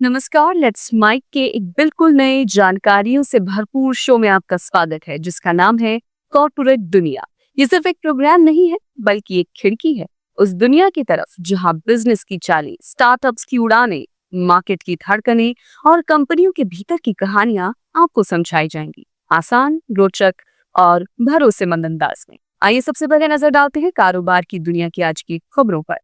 नमस्कार। Let's mic के एक बिल्कुल नए जानकारियों से भरपूर शो में आपका स्वागत है, जिसका नाम है कॉर्पोरेट दुनिया। ये सिर्फ एक प्रोग्राम नहीं है, बल्कि एक खिड़की है उस दुनिया की तरफ जहां बिजनेस की चालें, स्टार्टअप्स की उड़ानें, मार्केट की धड़कनें और कंपनियों के भीतर की कहानियां आपको समझाई जाएंगी, आसान, रोचक और भरोसेमंद अंदाज में। आइए सबसे पहले नजर डालते हैं कारोबार की दुनिया की आज की खबरों पर।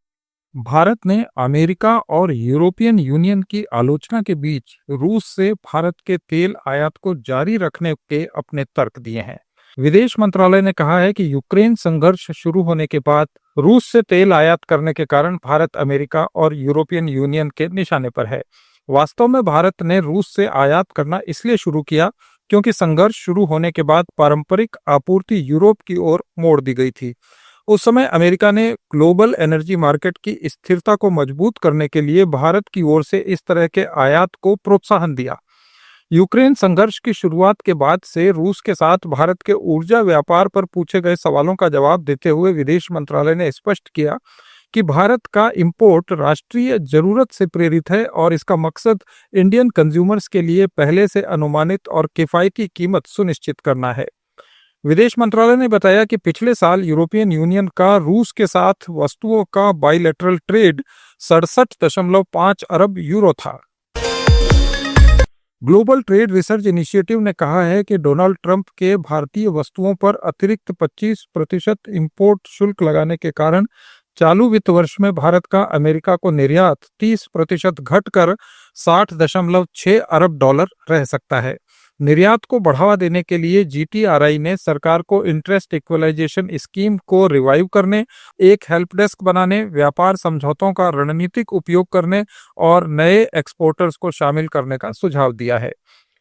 भारत ने अमेरिका और यूरोपियन यूनियन की आलोचना के बीच रूस से भारत के तेल आयात को जारी रखने के अपने तर्क दिए हैं। विदेश मंत्रालय ने कहा है कि यूक्रेन संघर्ष शुरू होने के बाद रूस से तेल आयात करने के कारण भारत अमेरिका और यूरोपियन यूनियन के निशाने पर है। वास्तव में भारत ने रूस से आयात करना इसलिए शुरू किया क्योंकि संघर्ष शुरू होने के बाद पारंपरिक आपूर्ति यूरोप की ओर मोड़ दी गई थी। उस समय अमेरिका ने ग्लोबल एनर्जी मार्केट की स्थिरता को मजबूत करने के लिए भारत की ओर से इस तरह के आयात को प्रोत्साहन दिया। यूक्रेन संघर्ष की शुरुआत के बाद से रूस के साथ भारत के ऊर्जा व्यापार पर पूछे गए सवालों का जवाब देते हुए विदेश मंत्रालय ने स्पष्ट किया कि भारत का इंपोर्ट राष्ट्रीय जरूरत से प्रेरित है और इसका मकसद इंडियन कंज्यूमर्स के लिए पहले से अनुमानित और किफायती कीमत सुनिश्चित करना है। विदेश मंत्रालय ने बताया कि पिछले साल यूरोपियन यूनियन का रूस के साथ वस्तुओं का बाइलेटरल ट्रेड 67.5 अरब यूरो था। ग्लोबल ट्रेड रिसर्च इनिशिएटिव ने कहा है कि डोनाल्ड ट्रंप के भारतीय वस्तुओं पर अतिरिक्त 25% इंपोर्ट शुल्क लगाने के कारण चालू वित्त वर्ष में भारत का अमेरिका को निर्यात 30% घटकर 60.6 अरब डॉलर रह सकता है। निर्यात को बढ़ावा देने के लिए जीटीआरआई ने सरकार को इंटरेस्ट इक्वलाइजेशन स्कीम को रिवाइव करने, एक हेल्प डेस्क बनाने, व्यापार समझौतों का रणनीतिक उपयोग करने और नए एक्सपोर्टर्स को शामिल करने का सुझाव दिया है।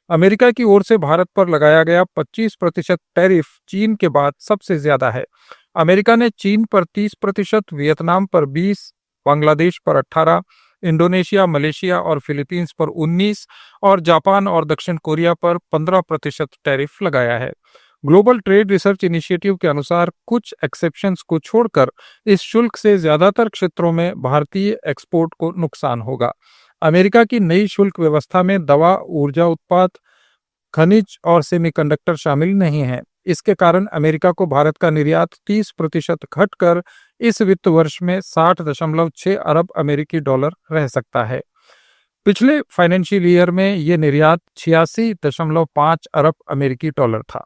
अमेरिका की ओर से भारत पर लगाया गया 25% टैरिफ चीन के बाद सबसे ज्यादा है। अमेरिका ने चीन पर 30%, वियतनाम पर 20%, बांग्लादेश पर 18%, इंडोनेशिया, मलेशिया और फिलीपींस पर 19% और जापान और दक्षिण कोरिया पर 15% टैरिफ लगाया है। ग्लोबल ट्रेड रिसर्च इनिशिएटिव के अनुसार कुछ एक्सेप्शंस को छोड़कर इस शुल्क से ज्यादातर क्षेत्रों में भारतीय एक्सपोर्ट को नुकसान होगा। अमेरिका की नई शुल्क व्यवस्था में दवा, ऊर्जा उत्पाद, खनिज और सेमीकंडक्टर शामिल नहीं है। इसके कारण अमेरिका को भारत का निर्यात 30% घटकर इस वित्त वर्ष में 60.6 अरब अमेरिकी डॉलर रह सकता है। पिछले फाइनेंशियल ईयर में यह निर्यात 86.5 अरब अमेरिकी डॉलर था।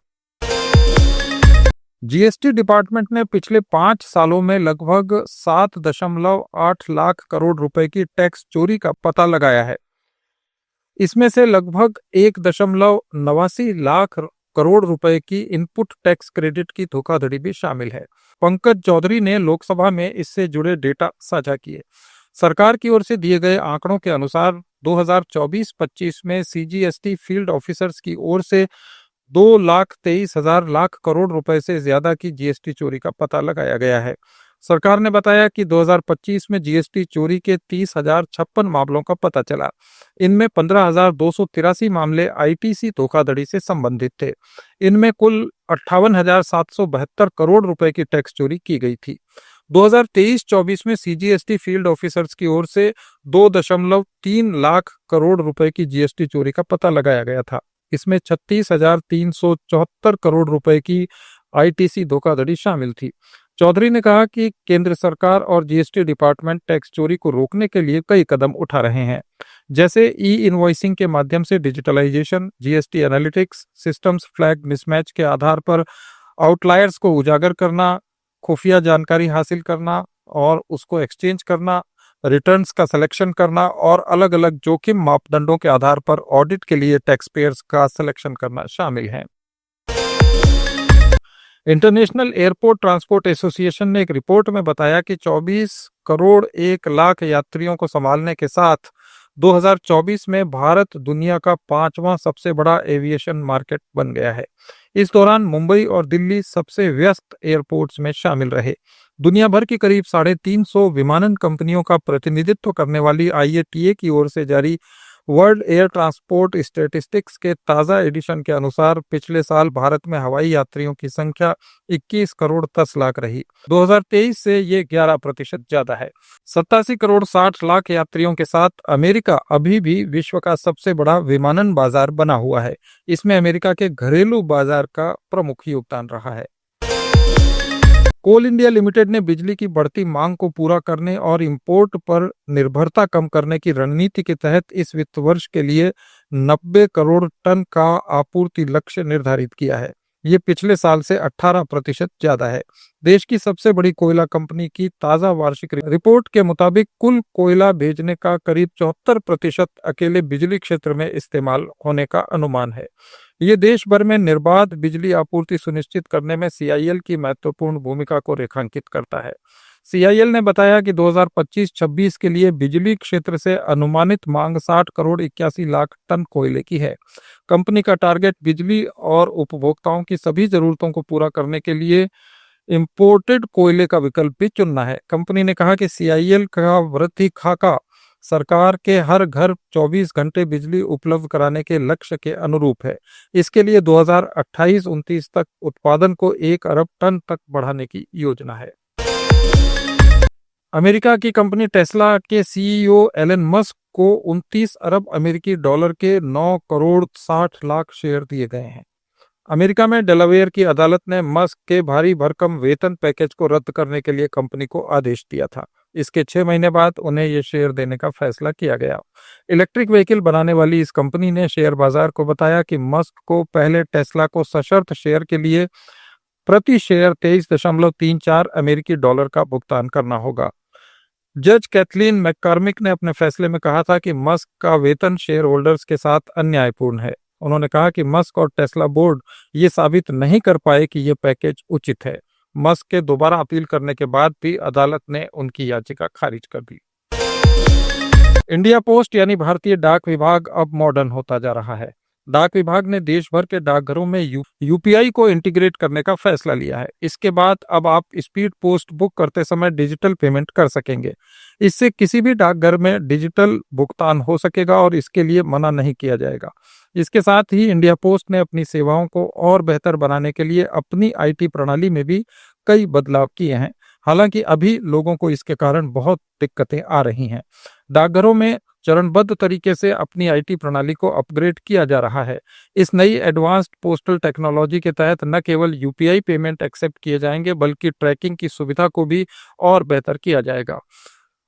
जीएसटी डिपार्टमेंट ने पिछले 5 सालों में लगभग 7.8 लाख करोड़ रुपए की टैक्स चोरी का पता लगाया है। इसमें से लगभग 1.89 लाख करोड़ रुपए की इनपुट टैक्स क्रेडिट की धोखाधड़ी भी शामिल है। पंकज चौधरी ने लोकसभा में इससे जुड़े डेटा साझा किए। सरकार की ओर से दिए गए आंकड़ों के अनुसार 2024-25 में सीजीएसटी फील्ड ऑफिसर्स की ओर से 2,23,000 लाख करोड़ रुपए से ज्यादा की जीएसटी चोरी का पता लगाया गया है। सरकार ने बताया कि 2025 में जीएसटी चोरी के 30,056 मामलों का पता चला। इनमें 15,283 मामले आईटीसी धोखाधड़ी से संबंधित थे। इनमें कुल 58,772 करोड़ रुपए की टैक्स चोरी की गई थी। 2023-24 में सीजीएसटी फील्ड ऑफिसर्स की ओर से 2.3 लाख करोड़ रुपए की जीएसटी चोरी का पता लगाया गया था। इसमें 36,374 करोड़ रुपए की आईटीसी धोखाधड़ी शामिल थी। चौधरी ने कहा कि केंद्र सरकार और जीएसटी डिपार्टमेंट टैक्स चोरी को रोकने के लिए कई कदम उठा रहे हैं, जैसे ई इनवॉइसिंग के माध्यम से digitalization, GST analytics systems, flag mismatch के आधार पर आउटलायर्स को उजागर करना, खुफिया जानकारी हासिल करना और उसको एक्सचेंज करना, रिटर्न्स का सिलेक्शन करना और अलग अलग जोखिम मापदंडों के आधार पर ऑडिट के लिए टैक्स पेयर्स का सिलेक्शन करना शामिल है। इंटरनेशनल एयरपोर्ट ट्रांसपोर्ट एसोसिएशन ने एक रिपोर्ट में बताया कि 24 करोड़ 1 लाख यात्रियों को संभालने के साथ 2024 में भारत दुनिया का 5वां सबसे बड़ा एविएशन मार्केट बन गया है। इस दौरान मुंबई और दिल्ली सबसे व्यस्त एयरपोर्ट्स में शामिल रहे। दुनिया भर की करीब 350 विमानन कंपनियों का प्रतिनिधित्व करने वाली आईएटीए की ओर से जारी वर्ल्ड एयर ट्रांसपोर्ट स्टैटिस्टिक्स के ताज़ा एडिशन के अनुसार पिछले साल भारत में हवाई यात्रियों की संख्या 21 करोड़ 10 लाख रही। 2023 से ये 11% ज्यादा है। 87 करोड़ 60 लाख यात्रियों के साथ अमेरिका अभी भी विश्व का सबसे बड़ा विमानन बाजार बना हुआ है। इसमें अमेरिका के घरेलू बाजार का प्रमुख योगदान रहा है। कोल इंडिया लिमिटेड ने बिजली की बढ़ती मांग को पूरा करने और इंपोर्ट पर निर्भरता कम करने की रणनीति के तहत इस वित्त वर्ष के लिए 90 करोड़ टन का आपूर्ति लक्ष्य निर्धारित किया है। ये पिछले साल से 18% ज्यादा है। देश की सबसे बड़ी कोयला कंपनी की ताजा वार्षिक रिपोर्ट के मुताबिक कुल कोयला भेजने का करीब 74% अकेले बिजली क्षेत्र में इस्तेमाल होने का अनुमान है। ये देश भर में निर्बाध बिजली आपूर्ति सुनिश्चित करने में CIL की महत्वपूर्ण भूमिका को रेखांकित करता है। CIL ने बताया कि 2025-26 के लिए बिजली क्षेत्र से अनुमानित मांग 60 करोड़ 81 लाख टन कोयले की है। कंपनी का टारगेट बिजली और उपभोक्ताओं की सभी जरूरतों को पूरा करने के लिए इंपोर्टेड कोयले का विकल्प भी चुनना है। कंपनी ने कहा कि CIL का वृद्धि खाका सरकार के हर घर 24 घंटे बिजली उपलब्ध कराने के लक्ष्य के अनुरूप है। इसके लिए 2028-29 तक उत्पादन को 1 अरब टन तक बढ़ाने की योजना है। अमेरिका की कंपनी टेस्ला के CEO एलन मस्क को 29 अरब अमेरिकी डॉलर के 9 करोड़ 60 लाख शेयर दिए गए हैं। अमेरिका में डेलावेयर की अदालत ने मस्क के भारी भरकम वेतन पैकेज को रद्द करने के लिए कंपनी को आदेश दिया था। इसके 6 महीने बाद उन्हें ये शेयर देने का फैसला किया गया। इलेक्ट्रिक व्हीकल बनाने वाली इस कंपनी ने शेयर बाजार को बताया कि मस्क को पहले टेस्ला को सशर्त शेयर के लिए प्रति शेयर 23.34 अमेरिकी डॉलर का भुगतान करना होगा। जज कैथलीन मैककॉर्मिक ने अपने फैसले में कहा था कि मस्क का वेतन शेयर होल्डर्स के साथ अन्यायपूर्ण है। उन्होंने कहा कि मस्क और टेस्ला बोर्ड ये साबित नहीं कर पाए कि यह पैकेज उचित है। मस्क के दोबारा अपील करने के बाद भी अदालत ने उनकी याचिका खारिज कर दी। इंडिया पोस्ट यानी भारतीय डाक विभाग अब मॉडर्न होता जा रहा है। डाक विभाग ने देश भर के डाकघरों में UPI को इंटीग्रेट करने का फैसला लिया है। इसके बाद अब आप स्पीड पोस्ट बुक करते समय डिजिटल पेमेंट कर सकेंगे। इससे किसी भी डाकघर में डिजिटल भुगतान हो सकेगा और इसके लिए मना नहीं किया जाएगा। इसके साथ ही इंडिया पोस्ट ने अपनी सेवाओं को और बेहतर बनाने के लिए अपनी IT प्रणाली में भी कई बदलाव किए हैं। हालांकि अभी लोगों को इसके कारण बहुत दिक्कतें आ रही हैं। डाकघरों में चरणबद्ध तरीके से अपनी IT प्रणाली को अपग्रेड किया जा रहा है। इस नई एडवांस्ड पोस्टल टेक्नोलॉजी के तहत न केवल UPI पेमेंट एक्सेप्ट किए जाएंगे बल्कि ट्रैकिंग की सुविधा को भी और बेहतर किया जाएगा।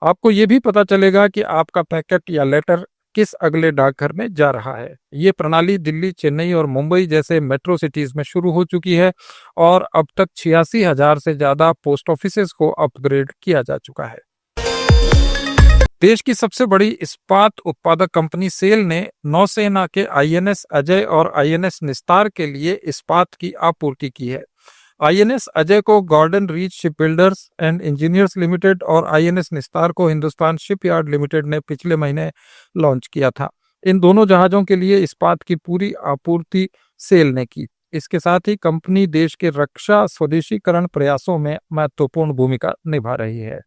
आपको ये भी पता चलेगा कि आपका पैकेट या लेटर किस अगले डाकघर में जा रहा है। ये प्रणाली दिल्ली, चेन्नई और मुंबई जैसे मेट्रो सिटीज में शुरू हो चुकी है और अब तक 86,000 से ज्यादा पोस्ट ऑफिसेज को अपग्रेड किया जा चुका है। देश की सबसे बड़ी इस्पात उत्पादक कंपनी सेल ने नौसेना के INS अजय और INS निस्तार के लिए इस्पात की आपूर्ति की है। INS अजय को Gordon Reach shipbuilders and engineers limited और INS निस्तार को हिंदुस्तान शिपयार्ड लिमिटेड ने पिछले महीने लॉन्च किया था। इन दोनों जहाजों के लिए इस्पात की पूरी आपूर्ति सेल ने की। इसके साथ ही कंपनी देश के रक्षा स्वदेशीकरण प्रयासों में महत्वपूर्ण भूमिका निभा रही है।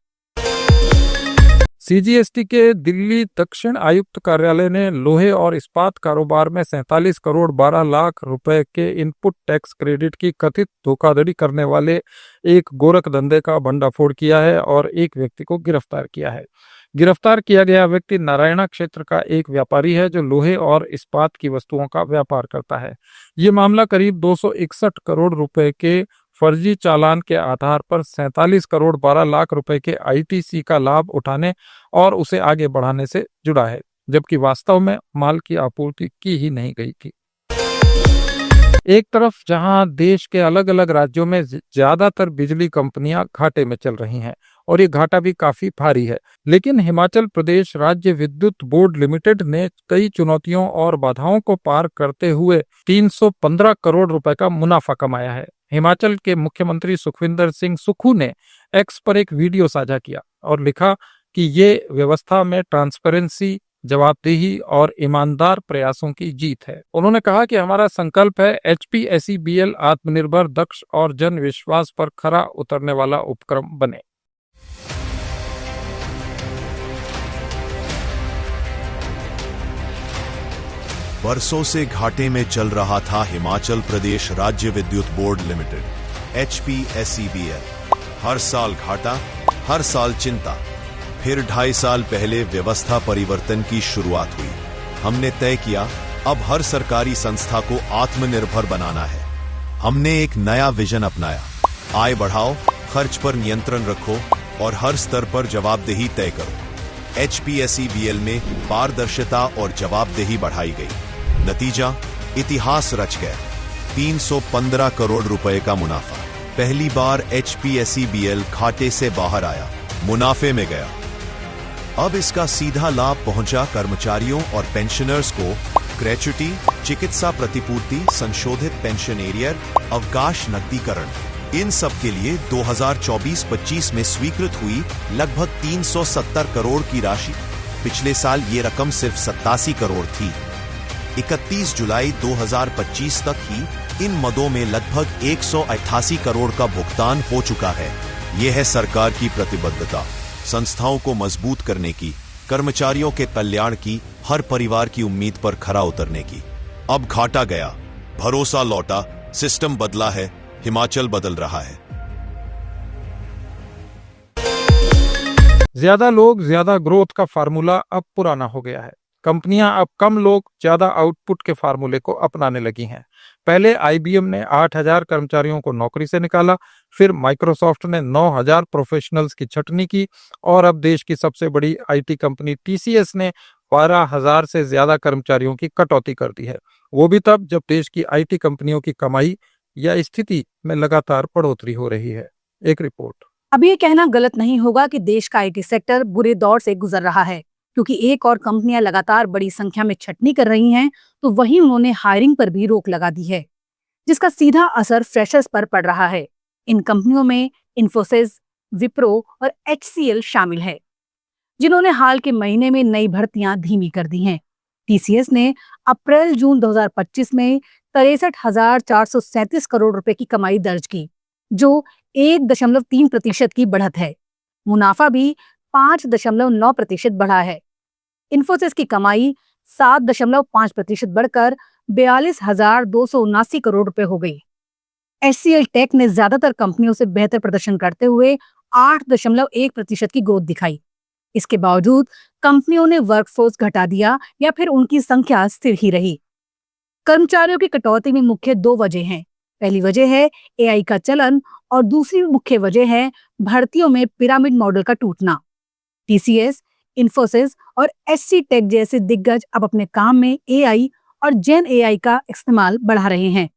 CGST के दिल्ली दक्षिण आयुक्त कार्यालय ने लोहे और इस्पात कारोबार में 47 करोड़ 12 लाख रुपए के इनपुट टैक्स क्रेडिट की कथित धोखाधड़ी करने वाले एक गोरख धंधे का भंडाफोड़ किया है और एक व्यक्ति को गिरफ्तार किया है। गिरफ्तार किया गया व्यक्ति नारायणा क्षेत्र का एक व्यापारी है जो लोहे और इस्पात की वस्तुओं का व्यापार करता है। ये मामला करीब 261 करोड़ रुपए के फर्जी चालान के आधार पर 47 करोड़ 12 लाख रुपए के ITC का लाभ उठाने और उसे आगे बढ़ाने से जुड़ा है, जबकि वास्तव में माल की आपूर्ति की ही नहीं गई थी। एक तरफ जहां देश के अलग अलग राज्यों में ज्यादातर बिजली कंपनियां घाटे में चल रही हैं और ये घाटा भी काफी भारी है, लेकिन हिमाचल प्रदेश राज्य विद्युत बोर्ड लिमिटेड ने कई चुनौतियों और बाधाओं को पार करते हुए 315 करोड़ रुपए का मुनाफा कमाया है। हिमाचल के मुख्यमंत्री सुखविंदर सिंह सुक्खू ने X पर एक वीडियो साझा किया और लिखा कि ये व्यवस्था में ट्रांसपेरेंसी, जवाबदेही और ईमानदार प्रयासों की जीत है। उन्होंने कहा कि हमारा संकल्प है HPSEBL आत्मनिर्भर, दक्ष और जन विश्वास पर खरा उतरने वाला उपक्रम बने। बरसों से घाटे में चल रहा था हिमाचल प्रदेश राज्य विद्युत बोर्ड लिमिटेड HPSEBL। हर साल घाटा, हर साल चिंता। फिर 2.5 साल पहले व्यवस्था परिवर्तन की शुरुआत हुई। हमने तय किया अब हर सरकारी संस्था को आत्मनिर्भर बनाना है। हमने एक नया विजन अपनाया, आय बढ़ाओ, खर्च पर नियंत्रण रखो और हर स्तर पर जवाबदेही तय करो। HPSEBL में पारदर्शिता और जवाबदेही बढ़ाई गई। नतीजा इतिहास रच गया। 315 करोड़ रुपए का मुनाफा। पहली बार HPSEBL घाटे से बाहर आया, मुनाफे में गया। अब इसका सीधा लाभ पहुंचा कर्मचारियों और पेंशनर्स को। ग्रेच्युटी, चिकित्सा प्रतिपूर्ति, संशोधित पेंशन एरियर, अवकाश नकदीकरण, इन सब के लिए 2024-25 में स्वीकृत हुई लगभग 370 करोड़ की राशि। पिछले साल ये रकम सिर्फ 87 करोड़ थी। 31 जुलाई 2025 तक ही इन मदों में लगभग 188 करोड़ का भुगतान हो चुका है। यह है सरकार की प्रतिबद्धता, संस्थाओं को मजबूत करने की, कर्मचारियों के कल्याण की, हर परिवार की उम्मीद पर खरा उतरने की। अब घाटा गया, भरोसा लौटा, सिस्टम बदला है, हिमाचल बदल रहा है। ज्यादा लोग ज्यादा ग्रोथ का फार्मूला अब पुराना हो गया है। कंपनियां अब कम लोग ज्यादा आउटपुट के फार्मूले को अपनाने लगी हैं। पहले IBM ने 8,000 कर्मचारियों को नौकरी से निकाला, फिर माइक्रोसॉफ्ट ने 9,000 प्रोफेशनल्स की छटनी की और अब देश की सबसे बड़ी IT कंपनी TCS ने 12,000 से ज्यादा कर्मचारियों की कटौती कर दी है। वो भी तब जब देश की IT कंपनियों की कमाई या स्थिति में लगातार बढ़ोतरी हो रही है। एक रिपोर्ट। अब ये कहना गलत नहीं होगा कि देश का IT सेक्टर बुरे दौर से गुजर रहा है, क्योंकि एक और कंपनियां लगातार बड़ी संख्या में छटनी कर रही हैं, तो वहीं उन्होंने हायरिंग पर भी रोक लगा दी है, जिसका सीधा असर फ्रेशर्स पर पड़ रहा है। इन कंपनियों में इन्फोसिस, विप्रो और HCL शामिल है, जिन्होंने हाल के महीने में नई भर्तियां धीमी कर दी हैं। TCS ने अप्रैल-जून 2025 में 63,437 करोड़ रुपए की कमाई दर्ज की, जो 1.3% की बढ़त है। मुनाफा भी 5.9% बढ़ा है। इन्फोसिस की कमाई 7.5% बढ़कर 42,279 करोड़ रुपए हो गई। HCL टेक ने ज्यादातर कंपनियों से बेहतर प्रदर्शन करते हुए 8.1% की ग्रोथ दिखाई। इसके बावजूद कंपनियों ने वर्कफोर्स घटा दिया या फिर उनकी संख्या स्थिर ही रही। कर्मचारियों की कटौती में मुख्य 2 वजह हैं। पहली वजह है AI का चलन और दूसरी मुख्य वजह है भर्तियों में पिरामिड मॉडल का टूटना। TCS, इन्फोसिस और HC टेक जैसे दिग्गज अब अपने काम में AI और जेन AI का इस्तेमाल बढ़ा रहे हैं।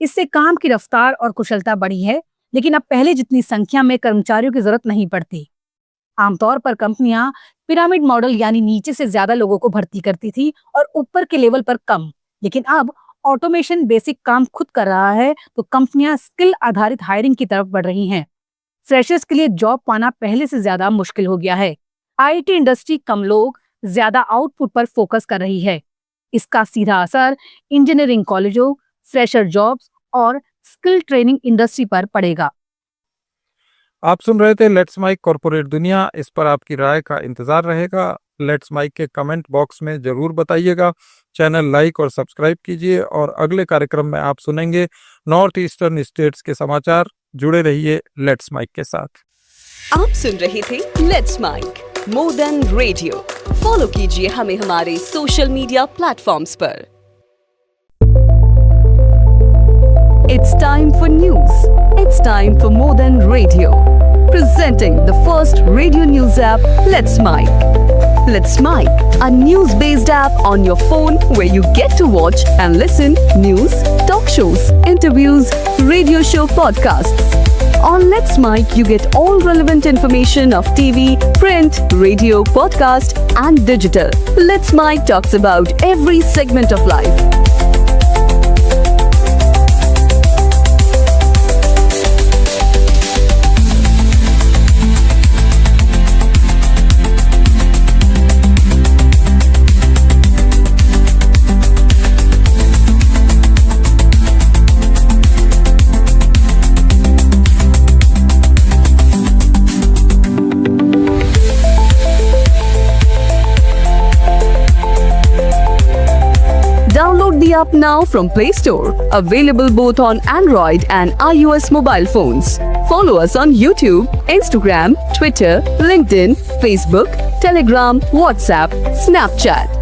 इससे काम की रफ्तार और कुशलता बढ़ी है, लेकिन अब पहले जितनी संख्या में कर्मचारियों की जरूरत नहीं पड़ती। आमतौर पर कंपनियां पिरामिड मॉडल यानी नीचे से ज्यादा लोगों को भर्ती करती थी और ऊपर के लेवल पर कम, लेकिन अब ऑटोमेशन बेसिक काम खुद कर रहा है, तो कंपनियां स्किल आधारित हायरिंग की तरफ बढ़ रही हैं। फ्रेशर्स के लिए जॉब पाना पहले से ज्यादा मुश्किल हो गया है। IT इंडस्ट्री कम लोग ज्यादा आउटपुट पर फोकस कर रही है। इसका सीधा असर इंजीनियरिंग कॉलेजों, फ्रेशर जॉब्स और स्किल ट्रेनिंग इंडस्ट्री पर पड़ेगा। आप सुन रहे थे लेट्स माइक कॉर्पोरेट दुनिया। इस पर आपकी राय का इंतजार रहेगा। लेट्स माइक के कमेंट बॉक्स में जरूर बताइएगा। चैनल लाइक और सब्सक्राइब कीजिए और अगले कार्यक्रम में आप सुनेंगे नॉर्थ ईस्टर्न स्टेट्स के समाचार। जुड़े रहिए लेट्स माइक के साथ। आप सुन रहे थे let's mike more than radio. Follow कीजिए हमें हमारे सोशल मीडिया प्लेटफॉर्म्स पर। It's time for news. It's time for more than radio. Presenting the first radio news app, Let's Mic. Let's Mic, a news-based app on your phone where you get to watch and listen news, talk shows, interviews, radio show podcasts. On Let's Mic, you get all relevant information of TV, print, radio, podcast, and digital. Let's Mic talks about every segment of life. the app now from Play Store. Available both on Android and iOS mobile phones. Follow us on YouTube, Instagram, Twitter, LinkedIn, Facebook, Telegram, WhatsApp, Snapchat.